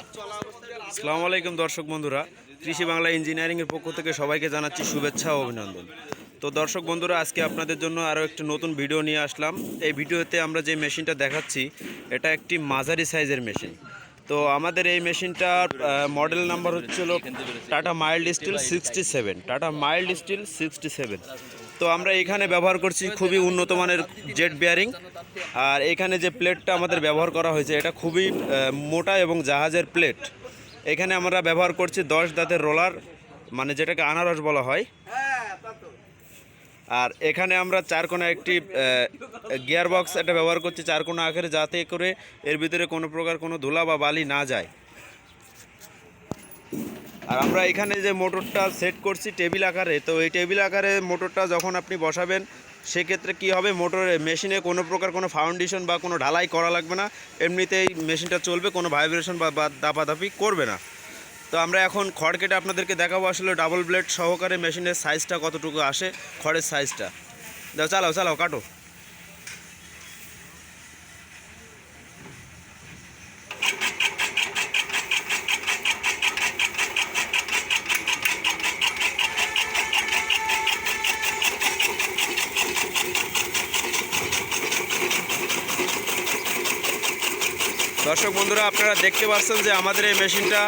আসসালামু আলাইকুম দর্শক বন্ধুরা, কৃষি বাংলা ইঞ্জিনিয়ারিংয়ের পক্ষ থেকে সবাইকে জানাচ্ছি শুভেচ্ছা ও অভিনন্দন। তো দর্শক বন্ধুরা, আজকে আপনাদের জন্য আরও একটি নতুন ভিডিও নিয়ে আসলাম। এই ভিডিওতে আমরা যে মেশিনটা দেখাচ্ছি এটা একটি মাঝারি সাইজের মেশিন। তো আমাদের এই মেশিনটার মডেল নাম্বার হচ্ছিল tata mild still 67, tata mild still 67। তো আমরা এখানে ব্যবহার করছি খুবই উন্নত মানের জেট বিয়ারিং। আর এখানে যে প্লেটটা আমাদের ব্যবহার করা হয়েছে এটা খুবই মোটা এবং জাহাজের প্লেট। এখানে আমরা ব্যবহার করছি 10 দাঁতের রোলার, মানে যেটাকে আনারস বলা হয়। আর এখানে আমরা চারকোনা একটি গিয়ার বক্স এটা ব্যবহার করছি চারকোনা আকারে, যাতে করে এর ভিতরে কোনো প্রকার কোনো ধুলা বা বালি না যায়। আর আমরা এখানে যে মোটরটা সেট করছি টেবিল আকারে, তো এই টেবিল আকারে মোটরটা যখন আপনি বসাবেন সেক্ষেত্রে কি হবে, মোটরের মেশিনে কোনো প্রকার কোনো ফাউন্ডেশন বা কোনো ঢালাই করা লাগবে না, এমনিতেই মেশিনটা চলবে, কোনো ভাইব্রেশন বা দাপাদাপি করবে না। তো আমরা এখন খড় কেটে আপনাদেরকে দেখাবো আসলে ডাবল ব্লেড সহকারে মেশিনের সাইজটা কতটুকু আসে, খড়ের সাইজটা। দাও, চালাও চালাও, কাটো। দর্শক বন্ধুরা, আপনারা দেখতে পাচ্ছেন যে আমাদের এই মেশিনটা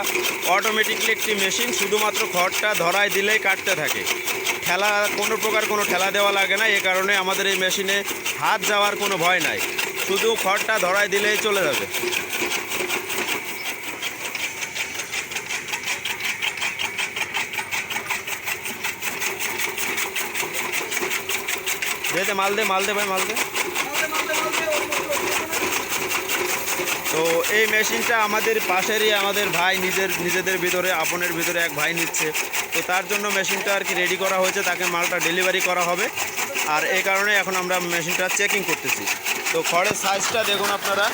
অটোমেটিকলি একটি মেশিন, শুধুমাত্র খড়টা ধরায় দিলেই কাটতে থাকে, ঠেলা কোনো প্রকার কোনো ঠেলা দেওয়া লাগে না। এ কারণে আমাদের এই মেশিনে হাত যাওয়ার কোনো ভয় নাই, শুধু খড়টা ধরায় দিলেই চলে যাবে। যেতে মাল দে ভাই, মাল দে। তো এই মেশিনটা আমাদের পাশেরই আমাদের ভাই নিজেদের ভিতরে আপনের ভিতরে এক ভাই নিচ্ছে, তো তার জন্য মেশিনটা আর কি রেডি করা হয়েছে, তাকে মালটা ডেলিভারি করা হবে। আর এই কারণে এখন আমরা মেশিনটা চেকিং করতেছি। তো খড়ের সাইজটা দেখুন আপনারা।